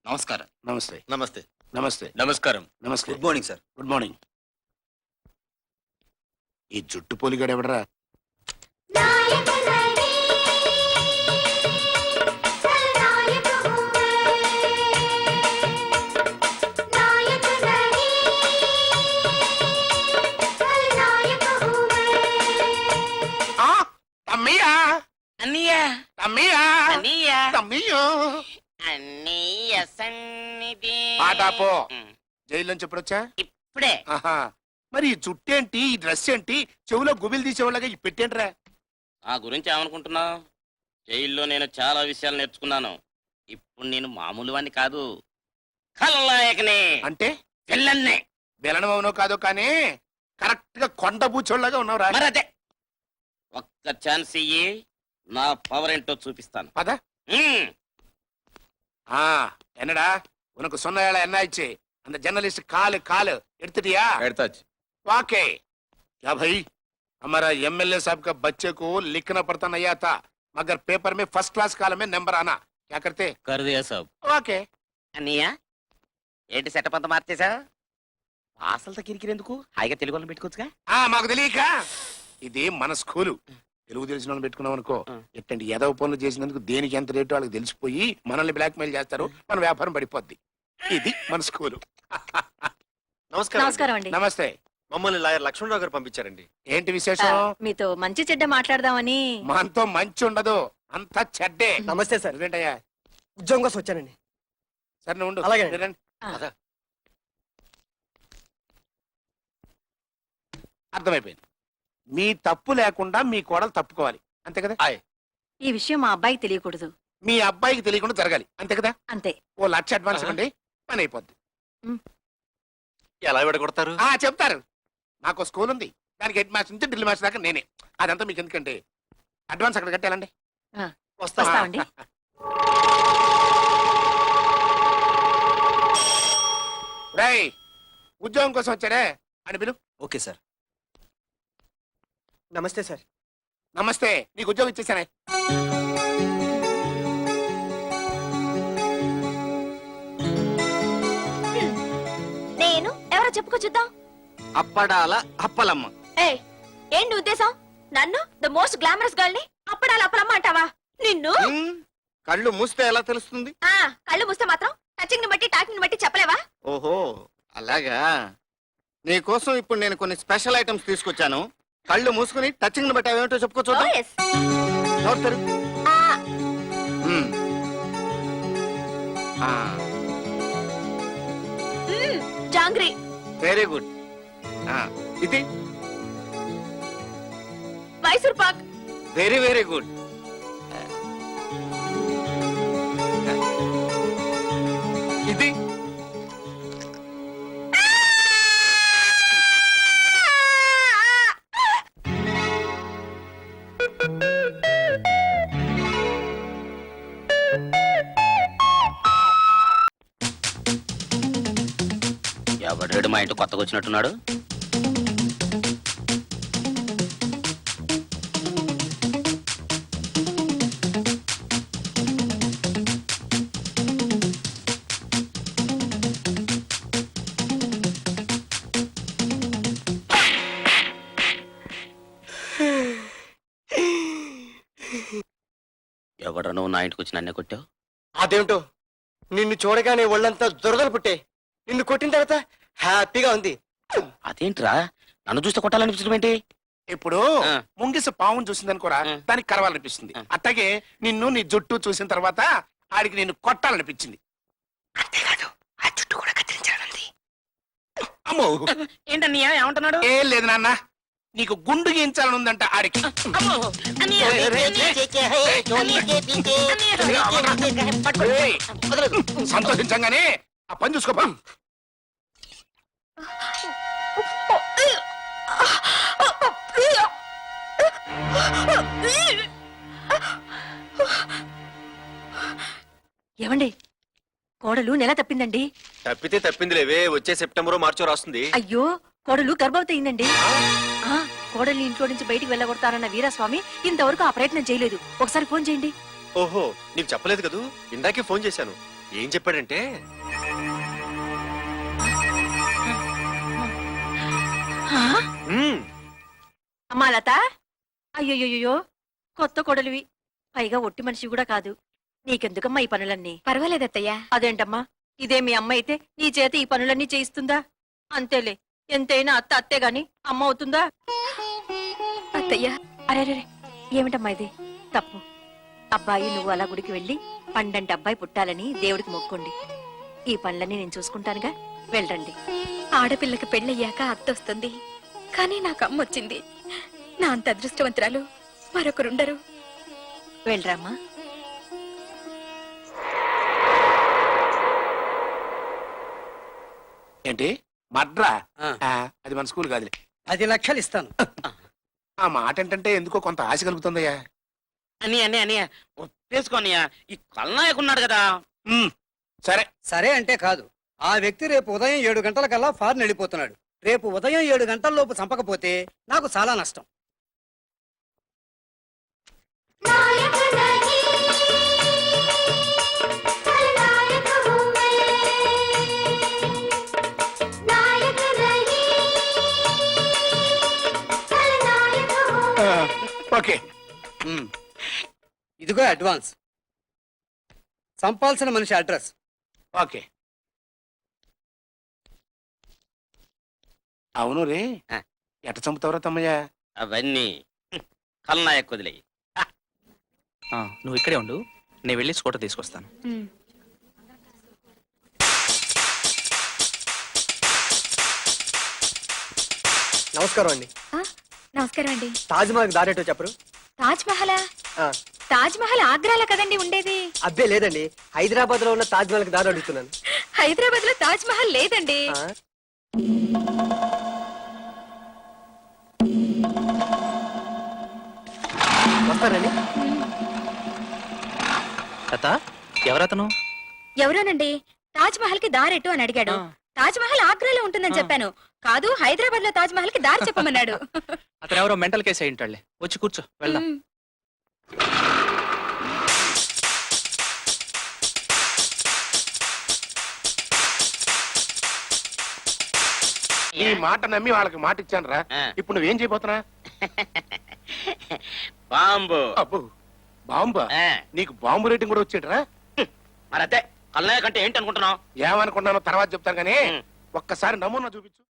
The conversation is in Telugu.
నమస్కారం. నమస్తే నమస్తే. నమస్తే నమస్కారం. నమస్తే. Good morning sir. Good morning. ఈ జుట్టు పోలిగాడు ఎవడరా? తమ్మియా అన్నయ్యా తమ్మియా అన్నయ్యా తమ్మియో అన్నయ్య సన్నిధి పాటాపో. జైలు నుంచి ఎప్పుడొచ్చా? ఇప్పుడే. ఆహా. మరి ఈ జుట్టేంటి, ఈ డ్రెస్ ఏంటి, చెవులో గుబిలు తీసేవాళ్ళగా ఈ పెట్టేంట్రా? ఆ గురించి ఏమనుకుంటున్నావు? జైల్లో నేను చాలా విషయాలు నేర్చుకున్నాను. ఇప్పుడు నేను మామూలు వాణ్ణి కాదు, ఖలనాయకనే. అంటే విల్లన్నే. విలనమవునో కాదో కానీ కరెక్ట్ గా కొండ బూచోళ్ళగా ఉన్నావురా. మరదే ఒక్క ఛాన్స్ ఇయ్యి, నా పవర్ ఏంటో చూపిస్తాను. పద. என்னடா உனக்கு சொன்ன வேலை என்ன ஆயிடுச்சு? அந்த जर्नलिस्ट काल எடுத்துட்டியா? ఎడతాச்சு. वाकई क्या भाई, हमारा एमएलए साहब का बच्चे को लिखना पड़ता नहीं आता, मगर पेपर में फर्स्ट क्लास कॉलम में नंबर आना. क्या करते? कर दिया सब. ఓకే. అన్నయ్య ఏంటి సెటప్ అంతా మార్చేసా? అసలు కిరికిరెందుకు, హాయిగా తెలుగు వాళ్ళని పెట్టుకోవచ్చుగా. మాకు తెలియక ఇది మన స్కూలు. తెలుగు తెలిసిన వాళ్ళు పెట్టుకున్నాం అనుకో, ఎట్టండి ఏదో పనులు చేసినందుకు దేనికి ఎంత రేటు వాళ్ళకి తెలిసిపోయి మనల్ని బ్లాక్ మెయిల్ చేస్తారు, మన వ్యాపారం పడిపోద్ది. ఇది మన స్కూలు. నమస్కారం అండి. నమస్తే. మమ్మల్ని లాయర్ లక్ష్మణరావు గారు పంపించారండి. ఏంటి విశేషం? మీతో మంచి చెడ్డ మాట్లాడదామని. మనతో మంచి ఉండదు, అంతా చెడ్డే. నమస్తే సార్. ఏంటయ్యా? ఉద్యోగం కోసం వచ్చానండి. సరే నువ్వు ఉండు. అలాగే. మీరు రండి. ఆ. అర్థమైపోయింది. మీ తప్పు లేకుండా మీ కోడలు తప్పుకోవాలి, అంతే కదా? ఈ విషయం మా అబ్బాయికి తెలియకూడదు. మీ అబ్బాయికి తెలియకుండా జరగాలి, అంతే కదా? అంతే. ఓ 1,00,000 అడ్వాన్స్ ఇవ్వండి, పని అయిపోద్ది. ఎలా విడగొడతారు? చెప్తారు. నాకు స్కూల్ ఉంది, దానికి హెడ్ మాస్టర్ నుంచి డ్రిల్ మాస్టర్ దాకా నేనే. అదంతా మీకు ఎందుకంటే అడ్వాన్స్ అక్కడ కట్టాలండి. వస్తామండి. రేయ్, ఉద్యోగం కోసం వచ్చాడే అని పిలు. Okay sir. నమస్తే సార్. నమస్తే. నీకు ఉద్యోగం ఇచ్చేసానే. నేను ఎవరో చెప్పుకో చూద్దాం. అప్పడాల అప్పలమ్మ. ఏంటి ఉద్దేశం? నన్ను ద మోస్ట్ గ్లామరస్ గర్ల్ ని అప్పడాల అప్పలమ్మ అంటావా? నిన్ను కళ్ళు మూస్తే ఎలా తెలుస్తుంది? కళ్ళు మూస్తే మాత్రం టచింగ్ ని బట్టి టాకింగ్ ని బట్టి చెప్పలేవా? ఓహో అలాగా. నీకోసం ఇప్పుడు నేను కొన్ని స్పెషల్ ఐటమ్స్ తీసుకొచ్చాను. కళ్ళు మూసుకుని టచింగ్ ని బట్టి అవేమిటో చెప్పుకో చూద్దాం. నోరు తెరువు. జాంగ్రీ. Very good. ఇది Mysore pak. Very very good. ఇది ఎవడేడు మా ఇంటి కొత్తగా వచ్చినట్టున్నాడు. ఎవడ నువ్వు నా ఇంటికి వచ్చి నన్నే కొట్టావు? అదేమిటో నిన్ను చూడగానే ఒళ్ళంతా దురదలు పుట్టే. నిన్ను కొట్టిన తర్వాత హ్యాపీగా ఉంది. అదేంట్రా, నన్ను చూస్తే కొట్టాలనిపించడం ఏంటి? ఇప్పుడు ముంగిస పావును చూసిందనుకోరా, దానికి కరవాలనిపిస్తుంది. అట్లాగే నిన్ను నీ జుట్టు చూసిన తర్వాత ఆడికి నిన్ను కొట్టాలనిపించింది. అంతేకాదు, ఆ జుట్టు కూడా కత్తిరించాలంది. అమ్మో, ఏంటన్నయ్య ఏమంటున్నాడు? ఏం లేదు నాన్న, నీకు గుండు గీయించాలని ఉందంట ఆడికి. ఏయ్, సంతోషించంగానే ఆ పని చూసుకోపా. ఏమండి, కోడలు నెల తప్పిందండి. తప్పితే తప్పింది లేవే, వచ్చే సెప్టెంబర్ మార్చో రాస్తుంది. అయ్యో, కోడలు గర్భవతి అయిందండి. కోడల్ని ఇంట్లో నుంచి బయటికి వెళ్ళగొడతారన్న వీరస్వామి ఇంతవరకు ఆ ప్రయత్నం చేయలేదు. ఒకసారి ఫోన్ చేయండి. ఓహో, నీకు చెప్పలేదు కదూ, ఇందాకే ఫోన్ చేశాను. ఏం చెప్పాడంటే అమ్మా లత, అయ్యోయ్యో కొత్త కొడలివి, పైగా ఒట్టి మనిషి కూడా కాదు. నీకెందుకమ్మా ఈ పనులన్నీ? పర్వాలేదత్తయ్యా. అదేంటమ్మా, ఇదే మీ అమ్మ అయితే నీ చేత ఈ పనులన్నీ చేయిస్తుందా? అంతేలే, ఎంతైనా అత్త అత్తే గాని అమ్మ అవుతుందా? అత్తయ్యా, అరే ఏమిటమ్మా ఇది? తప్పు. అబ్బాయి నువ్వు అలా గుడికి వెళ్ళి పండంటి అబ్బాయి పుట్టాలని దేవుడికి మొక్కండి. ఈ పనులన్నీ నేను చూసుకుంటానుగా, వెళ్ళండి. ఆడపిల్లకి పెళ్ళయ్యాక అత్తొస్తుంది, కానీ నాకు అమ్మ వచ్చింది. నా అంత అదృష్టవంతురాలు మరొకరుండరు. వెళ్ళరామ్మా. ఏంటి మడ్రా? ఆ. అది మన స్కూల్ కాదులే. 10 లక్షలు ఇస్తాను. ఆ మాట ఏంటంటే ఎందుకో కొంత ఆశ కలుగుతుందయ్యా. అని ఒప్పేసుకోనియా, ఈ కల్నాయకున్నాడు కదా. సరే సరే అంటే కాదు. ఆ వ్యక్తి రేపు ఉదయం 7 గంటలకల్లా ఫారెన్ వెళ్ళిపోతున్నాడు. రేపు ఉదయం 7 గంటల లోపు చంపకపోతే నాకు చాలా నష్టం. ఓకే. ఉమ్. ఇదిగో అడ్వాన్స్. చంపాల్సిన మనిషి అడ్రస్. ఓకే. అవును రే, ఎట చంపుతావరా తమ్మయ్య? అవన్నీ కల్నాయక్ వదిలేయి. నువ్వు ఇక్కడే ఉండు, నేను వెళ్ళి స్కూటర్ తీసుకొస్తాను. నమస్కారం అండి. నమస్కారం అండి. తాజ్ మహల్ దారేటో చెప్పరు? తాజ్ మహలా? ఆ, తాజ్ మహల్ ఆగ్రాలో కదండి ఉండేది. అబ్బే లేదండి, హైదరాబాద్ లో ఉన్న తాజ్ మహల్ కి దారి అడుగుతున్నాను. హైదరాబాద్ లో తాజ్ మహల్ లేదండి. ఆ, వస్తానండి. లత, ఎవరతను? ఎవరోనండి తాజ్ మహల్ కి దారెట్టు అని అడిగాడు. తాజ్ మహల్ ఆగ్రాలో ఉంటుందని చెప్పాను. కాదు, హైదరాబాద్ లో తాజ్ మహల్ కి దారి చెప్పమన్నాడు. అతను ఎవరో మెంటల్ కేసు అయి ఉంటాడులే. వచ్చి కూర్చో, వెళ్దాం. మ్. ఈ మాట నమ్మి వాళ్ళకి మాట ఇచ్చాను రా. ఆ. ఇప్పుడు నువ్వేం చేయబోతున్నా? బాంబు. అబ్బో, బాంబా? ఆ, నీకు బాంబు రేటింగ్ కూడా వచ్చేటరా? మరదే కల్నాయక్ అంటే ఏంటి అనుకుంటున్నావు? ఏమనుకున్నానో తర్వాత చెప్తాను కానీ ఉమ్. ఒక్కసారి నమూనా చూపించు.